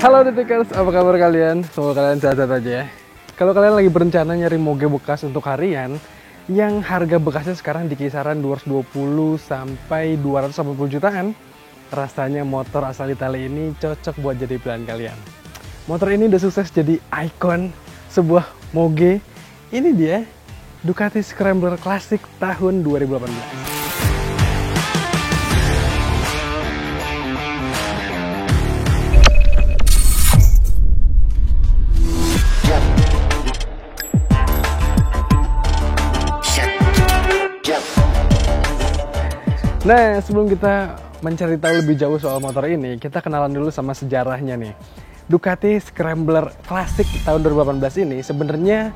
Halo Detikers, apa kabar kalian? Semoga kalian sehat-sehat aja ya. Kalau kalian lagi berencana nyari moge bekas untuk harian yang harga bekasnya sekarang di kisaran 220 sampai 280 jutaan, rasanya motor asal Italia ini cocok buat jadi pilihan kalian. Motor ini udah sukses jadi ikon sebuah moge. Ini dia Ducati Scrambler Classic tahun 2018. Nah, sebelum kita mencari tahu lebih jauh soal motor ini, kita kenalan dulu sama sejarahnya nih. Ducati Scrambler Classic tahun 2018 ini sebenarnya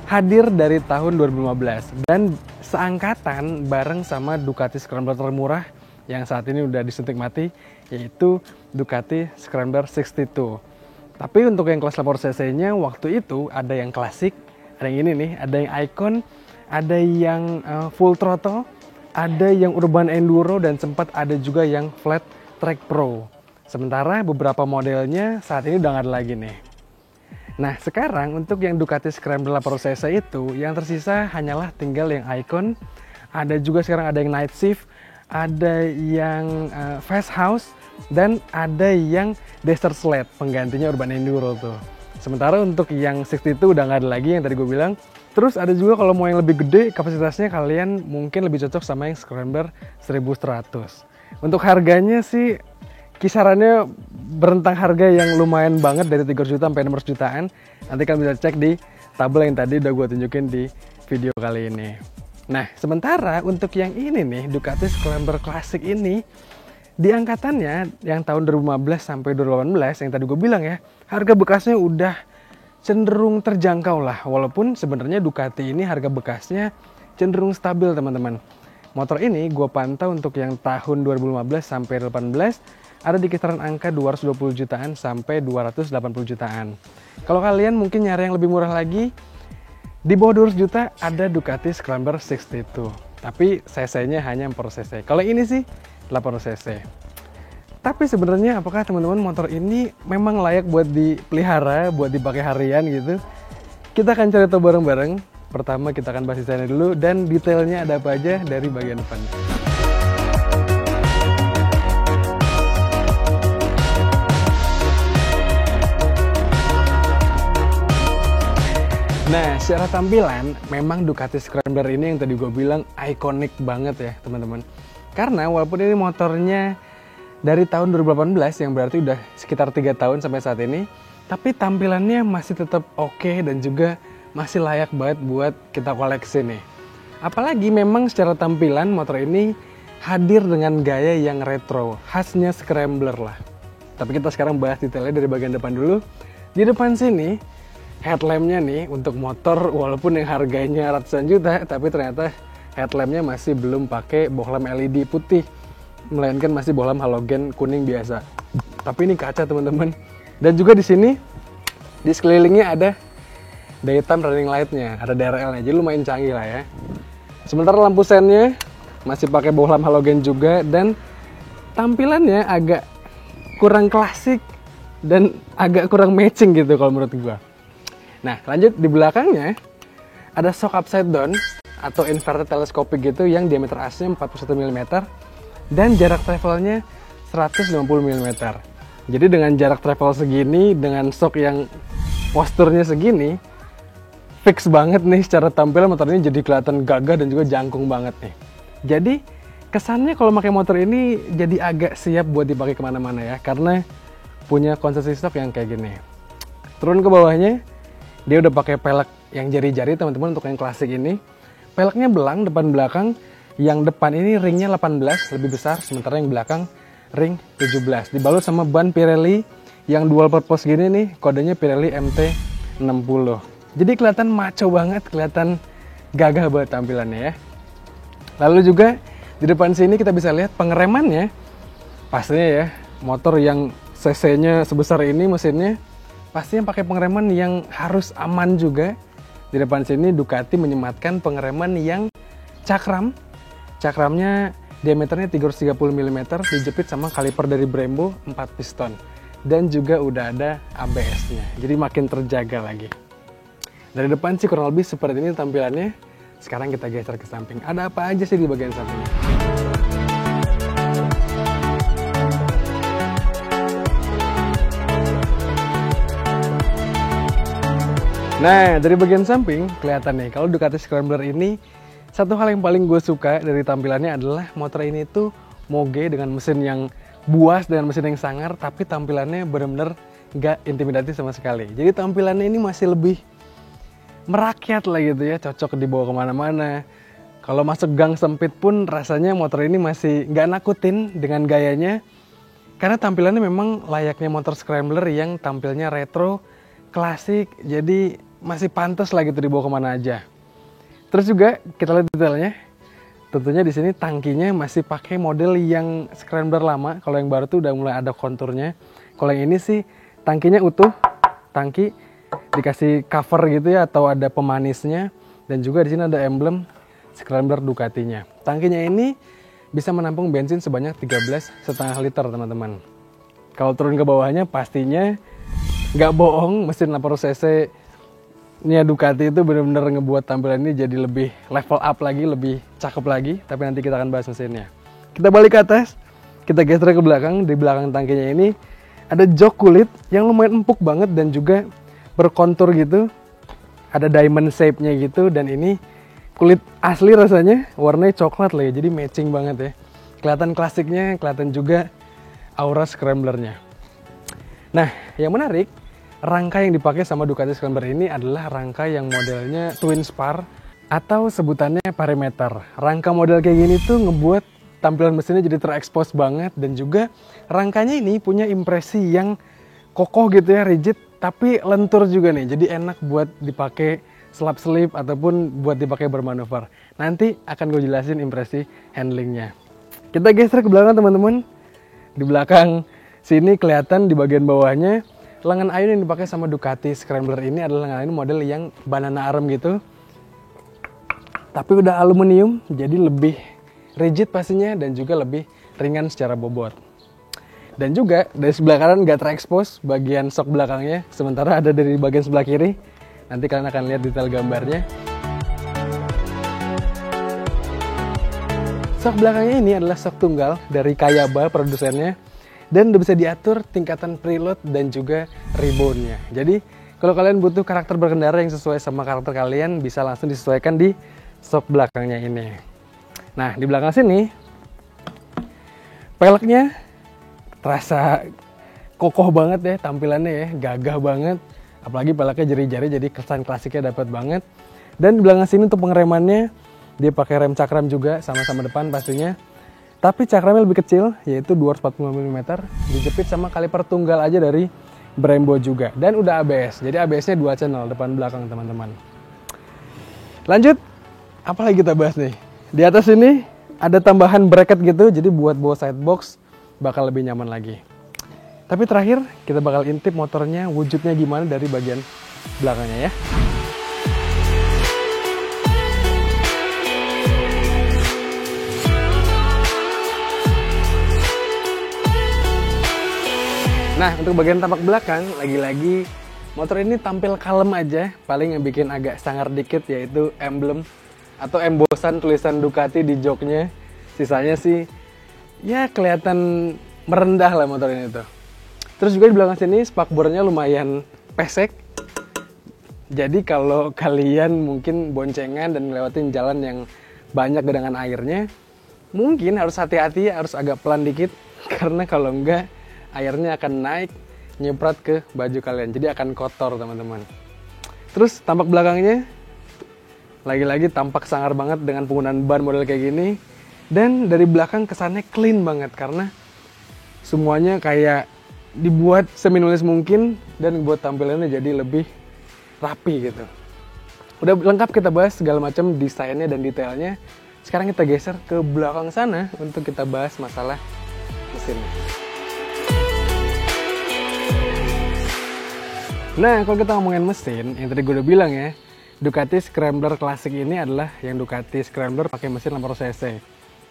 hadir dari tahun 2015 dan seangkatan bareng sama Ducati Scrambler termurah yang saat ini udah disuntik mati, yaitu Ducati Scrambler 62. Tapi untuk yang kelas 80 cc-nya waktu itu ada yang klasik, ada yang ini nih, ada yang icon, ada yang full throttle, ada yang urban enduro, dan sempat ada juga yang flat track pro. Sementara beberapa modelnya saat ini udah nggak ada lagi nih. Nah sekarang untuk yang Ducati Scrambler 80 cc itu yang tersisa hanyalah tinggal yang icon. Ada juga sekarang ada yang night shift, ada yang fast house, dan ada yang desert sled penggantinya urban enduro tuh. Sementara untuk yang 62 udah nggak ada lagi yang tadi gue bilang. Terus ada juga kalau mau yang lebih gede kapasitasnya, kalian mungkin lebih cocok sama yang Scrambler 1100. Untuk harganya sih kisarannya berentang harga yang lumayan banget dari 300 juta sampai 600 jutaan. Nanti kalian bisa cek di tabel yang tadi udah gue tunjukin di video kali ini. Nah sementara untuk yang ini nih Ducati Scrambler Classic ini, di angkatannya yang tahun 2015 sampai 2018 yang tadi gue bilang ya, harga bekasnya udah cenderung terjangkau lah, walaupun sebenarnya Ducati ini harga bekasnya cenderung stabil teman-teman. Motor ini gue pantau untuk yang tahun 2015 sampai 2018 ada di kisaran angka 220 jutaan sampai 280 jutaan. Kalau kalian mungkin nyari yang lebih murah lagi, di bawah 200 juta ada Ducati Scrambler 62. Tapi cc-nya hanya 40 cc. Kalau ini sih 80 cc. Tapi sebenarnya apakah teman-teman motor ini memang layak buat dipelihara, buat dipakai harian gitu? Kita akan cari tahu bareng-bareng. Pertama kita akan bahas desainnya dulu dan detailnya ada apa aja dari bagian depan. Nah, secara tampilan memang Ducati Scrambler ini yang tadi gue bilang ikonik banget ya teman-teman. Karena walaupun ini motornya dari tahun 2018 yang berarti udah sekitar 3 tahun sampai saat ini, tapi tampilannya masih tetap oke dan juga masih layak banget buat kita koleksi nih. Apalagi memang secara tampilan motor ini hadir dengan gaya yang retro, khasnya Scrambler lah. Tapi kita sekarang bahas detailnya dari bagian depan dulu. Di depan sini headlampnya nih untuk motor walaupun yang harganya ratusan juta, tapi ternyata headlampnya masih belum pakai bohlam LED putih, melainkan masih bohlam halogen kuning biasa. Tapi ini kaca teman-teman. Dan juga di sini di sekelilingnya ada daytime running light-nya, ada DRL-nya, jadi lumayan canggih lah ya. Sementara lampu sennya masih pakai bohlam halogen juga dan tampilannya agak kurang klasik dan agak kurang matching gitu kalau menurut gua. Nah lanjut, di belakangnya ada shock upside down atau inverted telescopic gitu yang diameter asnya 41 mm dan jarak travelnya 150 mm. Jadi dengan jarak travel segini, dengan shock yang posturnya segini, fix banget nih secara tampilan motor ini jadi kelihatan gagah dan juga jangkung banget nih. Jadi kesannya kalau pakai motor ini jadi agak siap buat dipakai kemana-mana ya, karena punya konsesi stok yang kayak gini. Turun ke bawahnya, dia udah pakai pelek yang jari-jari teman-teman untuk yang klasik ini. Peleknya belang depan belakang. Yang depan ini ringnya 18 lebih besar, sementara yang belakang ring 17. Dibalut sama ban Pirelli yang dual purpose gini nih, kodenya Pirelli MT60. Jadi kelihatan maco banget, kelihatan gagah banget tampilannya ya. Lalu juga di depan sini kita bisa lihat pengeremannya. Pastinya ya, motor yang cc-nya sebesar ini mesinnya, pastinya pakai pengereman yang harus aman juga. Di depan sini Ducati menyematkan pengereman yang cakram. Cakramnya diameternya 330 mm, dijepit sama kaliper dari Brembo 4 piston. dan juga udah ada ABS-nya. Jadi makin terjaga lagi. Dari depan sih kurang lebih seperti ini tampilannya. Sekarang kita geser ke samping. Ada apa aja sih di bagian samping? Nah, dari bagian samping kelihatan nih, kalau Ducati Scrambler ini, satu hal yang paling gue suka dari tampilannya adalah motor ini tuh moge dengan mesin yang buas, dengan mesin yang sangar, tapi tampilannya bener-bener gak intimidatif sama sekali. Jadi tampilannya ini masih lebih merakyat lah gitu ya, cocok dibawa kemana-mana. Kalau masuk gang sempit pun rasanya motor ini masih gak nakutin dengan gayanya, karena tampilannya memang layaknya motor Scrambler yang tampilnya retro, klasik, jadi masih pantas lah gitu dibawa kemana aja. Terus juga kita lihat detailnya. Tentunya di sini tangkinya masih pakai model yang Scrambler lama. Kalau yang baru tuh udah mulai ada konturnya. Kalau yang ini sih tangkinya utuh, tangki dikasih cover gitu ya, atau ada pemanisnya. Dan juga di sini ada emblem Scrambler Ducatinya. Tangkinya ini bisa menampung bensin sebanyak 13,5 liter teman-teman. Kalau turun ke bawahnya pastinya nggak bohong, mesin 800 cc Nia Ducati itu benar-benar ngebuat tampilan ini jadi lebih level up lagi, lebih cakep lagi. Tapi nanti kita akan bahas mesinnya. Kita balik ke atas, kita geser ke belakang. Di belakang tangkinya ini ada jok kulit yang lumayan empuk banget dan juga berkontur gitu. Ada diamond shape-nya gitu, dan ini kulit asli rasanya, warnanya coklat lah ya, jadi matching banget ya. Kelihatan klasiknya, kelihatan juga aura Scrambler-nya. Nah, yang menarik, rangka yang dipakai sama Ducati Scrambler ini adalah rangka yang modelnya twin spar atau sebutannya parameter. Rangka model kayak gini tuh ngebuat tampilan mesinnya jadi terekspos banget, dan juga rangkanya ini punya impresi yang kokoh gitu ya, rigid, tapi lentur juga nih. Jadi enak buat dipakai selap-selip ataupun buat dipakai bermanuver. Nanti akan gue jelasin impresi handlingnya. Kita geser ke belakang teman-teman. Di belakang sini kelihatan di bagian bawahnya lengan ayun yang dipakai sama Ducati Scrambler ini adalah lengan ayun model yang banana arm gitu. Tapi udah aluminium, jadi lebih rigid pastinya dan juga lebih ringan secara bobot. Dan juga dari sebelah kanan nggak terekspos bagian sok belakangnya, sementara ada dari bagian sebelah kiri. Nanti kalian akan lihat detail gambarnya. Sok belakangnya ini adalah sok tunggal dari Kayaba produsennya. Dan udah bisa diatur tingkatan preload dan juga reboundnya. Jadi kalau kalian butuh karakter berkendara yang sesuai sama karakter kalian, bisa langsung disesuaikan di sok belakangnya ini. Nah, di belakang sini peleknya terasa kokoh banget ya tampilannya ya, gagah banget. Apalagi peleknya jari-jari, jadi kesan klasiknya dapat banget. Dan di belakang sini untuk pengeremannya dia pakai rem cakram juga, sama-sama depan pastinya. Tapi cakramnya lebih kecil, yaitu 240 mm, dijepit sama kaliper tunggal aja dari Brembo juga. Dan udah ABS, jadi ABS-nya 2 channel, depan belakang teman-teman. Lanjut, apa lagi kita bahas nih? Di atas ini ada tambahan bracket gitu, jadi buat bawa sidebox bakal lebih nyaman lagi. Tapi terakhir, kita bakal intip motornya, wujudnya gimana dari bagian belakangnya ya. Nah, untuk bagian tampak belakang, lagi-lagi motor ini tampil kalem aja. Paling yang bikin agak sangar dikit yaitu emblem atau embosan tulisan Ducati di joknya. Sisanya sih ya kelihatan merendah lah motor ini tuh. Terus juga di belakang sini spakbornya lumayan pesek. Jadi kalau kalian mungkin boncengan dan ngelewatin jalan yang banyak genangan airnya, mungkin harus hati-hati, harus agak pelan dikit. Karena kalau enggak, airnya akan naik, nyemprot ke baju kalian. Jadi akan kotor teman-teman. Terus tampak belakangnya, lagi-lagi tampak sangar banget dengan penggunaan ban model kayak gini. Dan dari belakang kesannya clean banget, karena semuanya kayak dibuat seminimalis mungkin dan buat tampilannya jadi lebih rapi gitu. Udah lengkap kita bahas segala macam desainnya dan detailnya. Sekarang kita geser ke belakang sana untuk kita bahas masalah mesinnya. Nah, kalau kita ngomongin mesin, yang tadi gue udah bilang ya, Ducati Scrambler klasik ini adalah yang Ducati Scrambler pakai mesin 800 cc.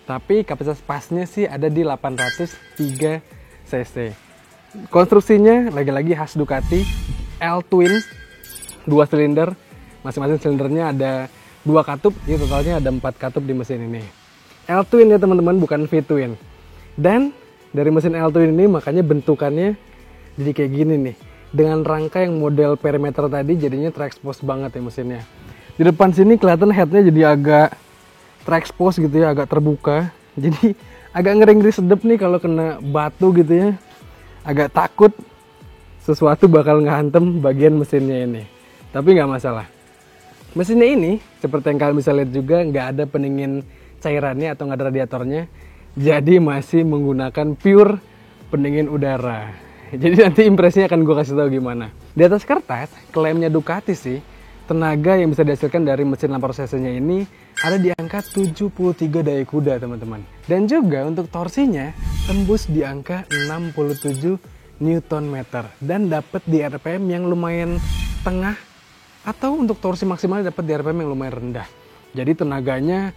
Tapi kapasitas pasnya sih ada di 803 cc. Konstruksinya lagi-lagi khas Ducati, L-twin, 2 silinder, masing-masing silindernya ada 2 katup, jadi totalnya ada 4 katup di mesin ini. L-twin ya teman-teman, bukan V-twin. Dan dari mesin L-twin ini makanya bentukannya jadi kayak gini nih. Dengan rangka yang model perimeter tadi jadinya terekspos banget ya mesinnya. Di depan sini kelihatan headnya jadi agak terekspos gitu ya, agak terbuka. Jadi agak ngeri-ngeri sedep nih kalau kena batu gitu ya. Agak takut sesuatu bakal ngehantem bagian mesinnya ini. Tapi nggak masalah. Mesinnya ini seperti yang kalian bisa lihat juga nggak ada pendingin cairannya atau nggak ada radiatornya. Jadi masih menggunakan pure pendingin udara. Jadi nanti impresinya akan gue kasih tahu gimana. Di atas kertas, klaimnya Ducati sih, tenaga yang bisa dihasilkan dari mesin 800 cc-nya ini ada di angka 73 daya kuda teman-teman. Dan juga untuk torsinya tembus di angka 67 Nm dan dapat di RPM yang lumayan tengah atau untuk torsi maksimal dapat di RPM yang lumayan rendah. Jadi tenaganya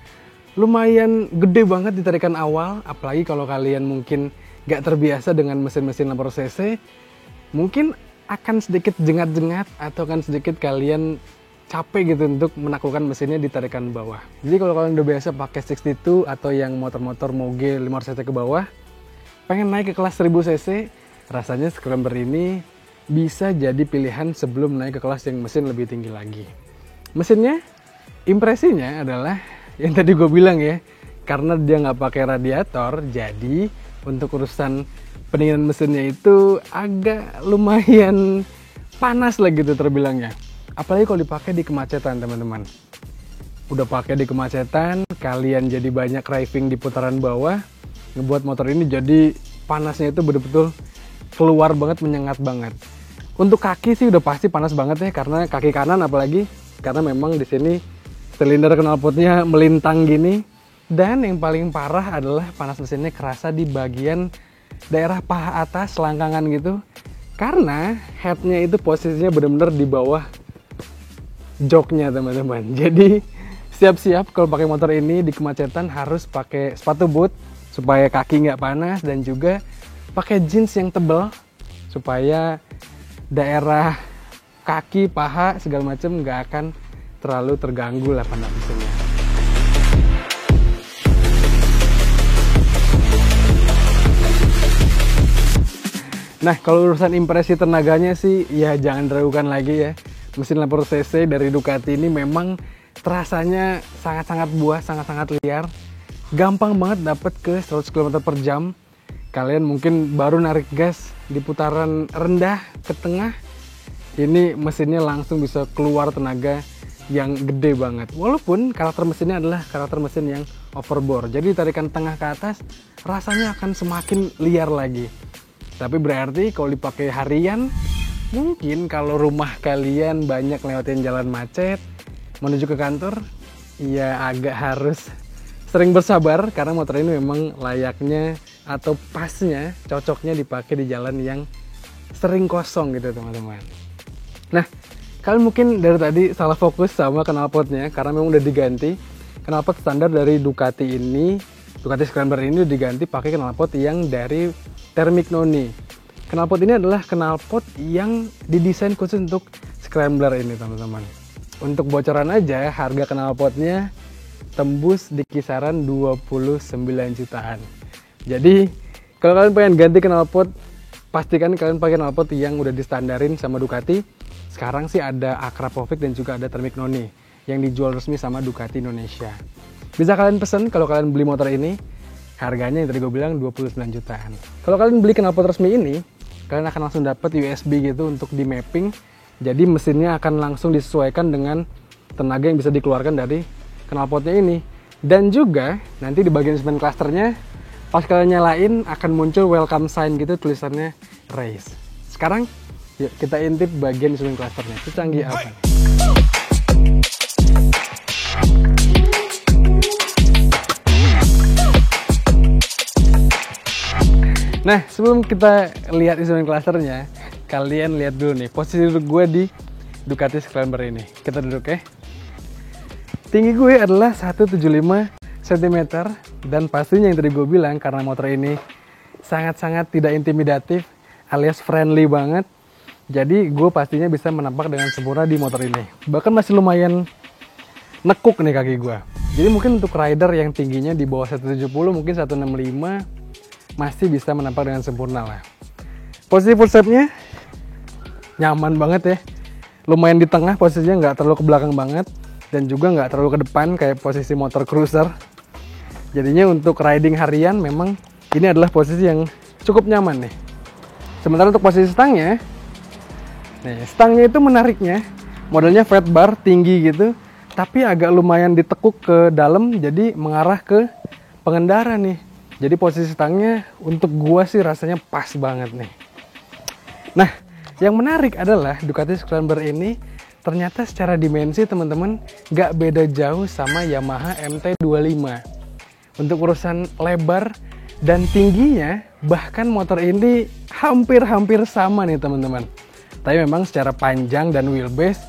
lumayan gede banget di tarikan awal, apalagi kalau kalian mungkin gak terbiasa dengan mesin-mesin 800 cc, mungkin akan sedikit jengat-jengat atau akan sedikit kalian capek gitu untuk menaklukkan mesinnya di tarikan bawah. Jadi kalau kalian udah biasa pakai 62 atau yang motor-motor moge 500 cc ke bawah, pengen naik ke kelas 1000 cc, rasanya Scrambler ini bisa jadi pilihan sebelum naik ke kelas yang mesin lebih tinggi lagi. Mesinnya, impresinya adalah yang tadi gue bilang ya, karena dia nggak pakai radiator, jadi untuk urusan pendinginan mesinnya itu agak lumayan panas lah gitu terbilangnya. Apalagi kalau dipakai di kemacetan teman-teman. Udah pakai di kemacetan, kalian jadi banyak driving di putaran bawah, ngebuat motor ini jadi panasnya itu betul-betul keluar banget, menyengat banget. Untuk kaki sih udah pasti panas banget ya, karena kaki kanan apalagi, karena memang di sini silinder knalpotnya melintang gini. Dan yang paling parah adalah panas mesinnya kerasa di bagian daerah paha atas, selangkangan gitu. Karena headnya itu posisinya benar-benar di bawah joknya teman-teman. Jadi siap-siap kalau pakai motor ini di kemacetan harus pakai sepatu boot supaya kaki nggak panas, dan juga pakai jeans yang tebal supaya daerah kaki, paha, segala macam nggak akan terlalu terganggu lah panas mesinnya. Nah, kalau urusan impresi tenaganya sih, ya jangan diragukan lagi ya. Mesin 800 cc dari Ducati ini memang terasanya sangat-sangat buas, sangat-sangat liar. Gampang banget dapat ke 100 km per jam. Kalian mungkin baru narik gas di putaran rendah ke tengah, ini mesinnya langsung bisa keluar tenaga yang gede banget. Walaupun karakter mesinnya adalah karakter mesin yang overbore. Jadi tarikan tengah ke atas rasanya akan semakin liar lagi. Tapi berarti kalau dipakai harian, mungkin kalau rumah kalian banyak lewatin jalan macet menuju ke kantor, ya agak harus sering bersabar karena motor ini memang layaknya atau pasnya, cocoknya dipakai di jalan yang sering kosong gitu teman-teman. Nah, kalian mungkin dari tadi salah fokus sama knalpotnya karena memang udah diganti. Knalpot standar dari Ducati ini, Ducati Scrambler ini diganti pakai knalpot yang dari Thermic Noni. Knalpot ini adalah knalpot yang didesain khusus untuk Scrambler ini teman-teman. Untuk bocoran aja, harga knalpotnya tembus di kisaran 29 jutaan. Jadi kalau kalian pengen ganti knalpot, pastikan kalian pakai knalpot yang udah distandarin sama Ducati. Sekarang sih ada Akrapovic dan juga ada Thermic Noni yang dijual resmi sama Ducati Indonesia. Bisa kalian pesen kalau kalian beli motor ini. Harganya yang tadi gue bilang 29 jutaan. Kalau kalian beli knalpot resmi ini, kalian akan langsung dapat USB gitu untuk di mapping. Jadi mesinnya akan langsung disesuaikan dengan tenaga yang bisa dikeluarkan dari knalpotnya ini. Dan juga nanti di bagian instrumen clusternya, pas kalian nyalain akan muncul welcome sign gitu tulisannya race. Sekarang yuk kita intip bagian instrumen clusternya. Itu canggih apa? Nah, sebelum kita lihat instrumen clusternya, kalian lihat dulu nih posisi duduk gue di Ducati Scrambler ini. Kita duduk ya. Tinggi gue adalah 175 cm dan pastinya yang tadi gue bilang karena motor ini sangat-sangat tidak intimidatif, alias friendly banget. Jadi gue pastinya bisa menapak dengan sempurna di motor ini. Bahkan masih lumayan nekuk nih kaki gue. Jadi mungkin untuk rider yang tingginya di bawah 170, mungkin 165, masih bisa menapak dengan sempurna lah. Posisi footstepnya nyaman banget ya. Lumayan di tengah posisinya, nggak terlalu ke belakang banget. Dan juga nggak terlalu ke depan kayak posisi motor cruiser. Jadinya untuk riding harian memang ini adalah posisi yang cukup nyaman nih. Sementara untuk posisi stangnya, nih stangnya itu menariknya, modelnya fat bar tinggi gitu, tapi agak lumayan ditekuk ke dalam, jadi mengarah ke pengendara nih. Jadi posisi stangnya untuk gua sih rasanya pas banget nih. Nah, yang menarik adalah Ducati Scrambler ini ternyata secara dimensi teman-teman nggak beda jauh sama Yamaha MT-25. Untuk urusan lebar dan tingginya, bahkan motor ini hampir-hampir sama nih teman-teman. Tapi memang secara panjang dan wheelbase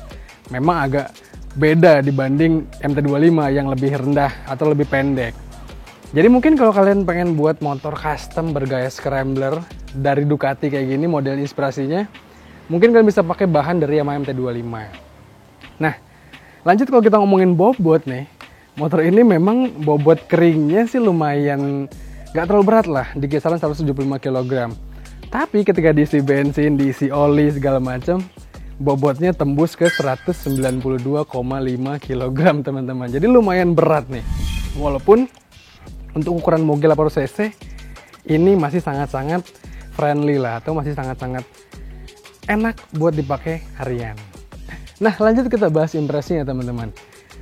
memang agak beda dibanding MT-25 yang lebih rendah atau lebih pendek. Jadi mungkin kalau kalian pengen buat motor custom bergaya Scrambler dari Ducati kayak gini, model inspirasinya, mungkin kalian bisa pakai bahan dari Yamaha MT-25. Nah, lanjut kalau kita ngomongin bobot nih, motor ini memang bobot keringnya sih lumayan gak terlalu berat lah, di kisaran 175 kg. Tapi ketika diisi bensin, diisi oli segala macam, bobotnya tembus ke 192,5 kg teman-teman. Jadi lumayan berat nih. Walaupun untuk ukuran mobil 800 cc ini masih sangat-sangat friendly lah, atau masih sangat-sangat enak buat dipakai harian. Nah, lanjut kita bahas impresinya teman-teman.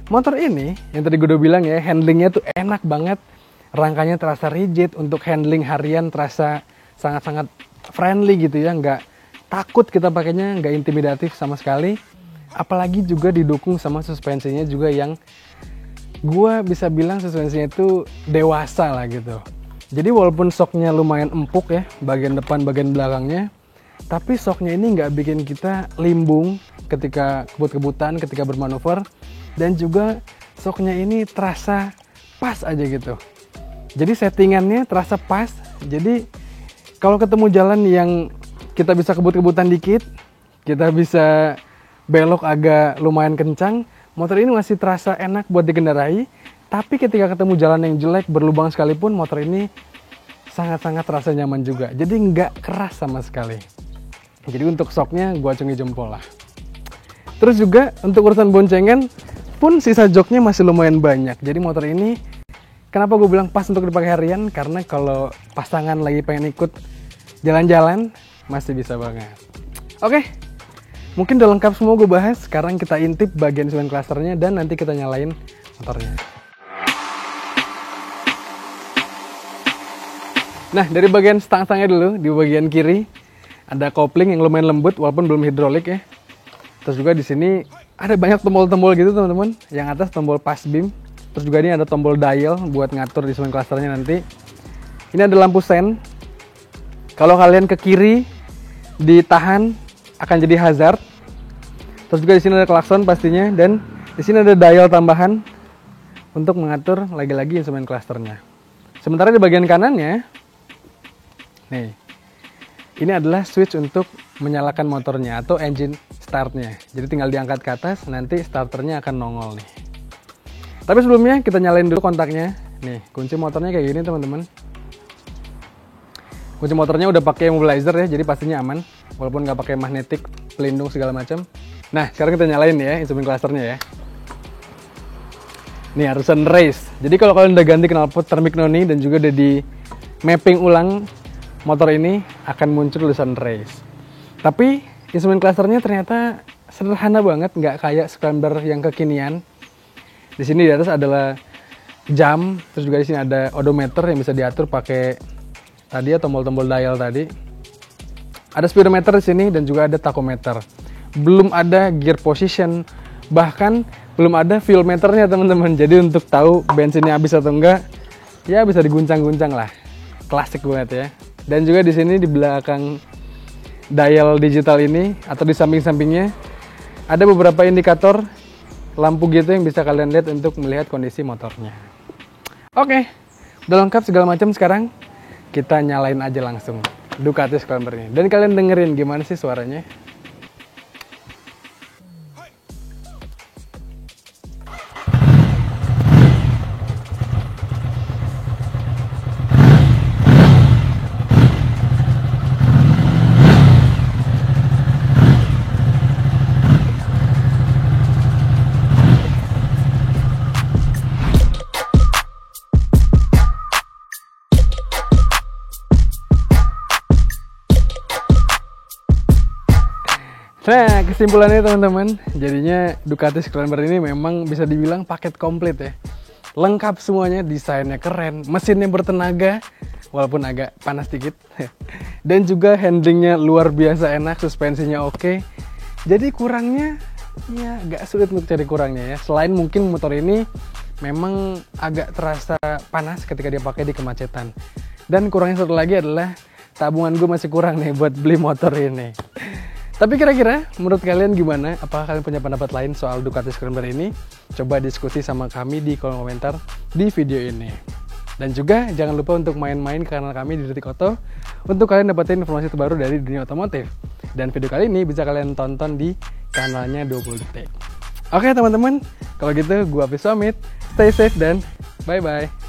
Motor ini yang tadi gue udah bilang ya, handlingnya tuh enak banget, rangkanya terasa rigid, untuk handling harian terasa sangat-sangat friendly gitu ya, nggak takut kita pakainya, nggak intimidatif sama sekali. Apalagi juga didukung sama suspensinya juga yang gue bisa bilang suspensinya itu dewasa lah gitu. Jadi walaupun shocknya lumayan empuk ya, bagian depan bagian belakangnya, tapi shocknya ini nggak bikin kita limbung ketika kebut-kebutan, ketika bermanuver. Dan juga shocknya ini terasa pas aja gitu. Jadi settingannya terasa pas. Jadi kalau ketemu jalan yang kita bisa kebut-kebutan dikit, kita bisa belok agak lumayan kencang, motor ini masih terasa enak buat dikendarai. Tapi ketika ketemu jalan yang jelek, berlubang sekalipun, motor ini sangat-sangat terasa nyaman juga. Jadi nggak keras sama sekali. Jadi untuk shocknya gue acungi jempol lah. Terus juga untuk urusan boncengan pun sisa joknya masih lumayan banyak. Jadi motor ini kenapa gue bilang pas untuk dipakai harian? Karena kalau pasangan lagi pengen ikut jalan-jalan masih bisa banget. Oke, mungkin udah lengkap semua gue bahas. Sekarang kita intip bagian instrumen clusternya dan nanti kita nyalain motornya. Nah, dari bagian stang-stangnya dulu, di bagian kiri ada kopling yang lumayan lembut walaupun belum hidrolik ya. Terus juga di sini ada banyak tombol-tombol gitu teman-teman. Yang atas tombol pass beam. Terus juga ini ada tombol dial buat ngatur instrumen clusternya nanti. Ini ada lampu sen. Kalau kalian ke kiri ditahan akan jadi hazard. Terus juga di sini ada klakson pastinya, dan di sini ada dial tambahan untuk mengatur lagi-lagi instrumen clusternya. Sementara di bagian kanannya, nih, ini adalah switch untuk menyalakan motornya atau engine startnya. Jadi tinggal diangkat ke atas, nanti starternya akan nongol nih. Tapi sebelumnya kita nyalain dulu kontaknya. Nih, kunci motornya kayak gini teman-teman. Kunci motornya udah pakai immobilizer ya, jadi pastinya aman. Walaupun nggak pakai magnetik, pelindung segala macam. Nah, sekarang kita nyalain ya instrumen clusternya ya. Nih, harusan race. Jadi kalau kalian udah ganti knalpot thermic noni dan juga udah di mapping ulang motor ini, akan muncul tulisan race. Tapi instrumen clusternya ternyata sederhana banget, nggak kayak Scrambler yang kekinian. Di sini di atas adalah jam, terus juga di sini ada odometer yang bisa diatur pakai tadi ya tombol-tombol dial tadi. Ada speedometer di sini dan juga ada tachometer. Belum ada gear position, bahkan belum ada fuel meternya teman-teman. Jadi untuk tahu bensinnya habis atau enggak, ya bisa diguncang-guncang lah. Klasik banget ya. Dan juga di sini di belakang dial digital ini atau di samping-sampingnya ada beberapa indikator lampu gitu yang bisa kalian lihat untuk melihat kondisi motornya. Oke, udah lengkap segala macam, sekarang kita nyalain aja langsung. Ducati Scrambler ini. Dan kalian dengerin gimana sih suaranya. Nah, kesimpulannya teman-teman, jadinya Ducati Scrambler ini memang bisa dibilang paket komplit ya. Lengkap semuanya, desainnya keren, mesinnya bertenaga, walaupun agak panas dikit. Dan juga handlingnya luar biasa enak, suspensinya oke. Jadi kurangnya, ya agak sulit untuk cari kurangnya ya. Selain mungkin motor ini memang agak terasa panas ketika dipakai di kemacetan. Dan kurangnya satu lagi adalah tabungan gue masih kurang nih buat beli motor ini. Tapi kira-kira menurut kalian gimana? Apakah kalian punya pendapat lain soal Ducati Scrambler ini? Coba diskusi sama kami di kolom komentar di video ini. Dan juga jangan lupa untuk main-main ke kanal kami di Detik Oto untuk kalian dapetin informasi terbaru dari dunia otomotif. Dan video kali ini bisa kalian tonton di kanalnya 20 Detik. Oke teman-teman, kalau gitu gue Hafiz pamit. Stay safe dan bye-bye.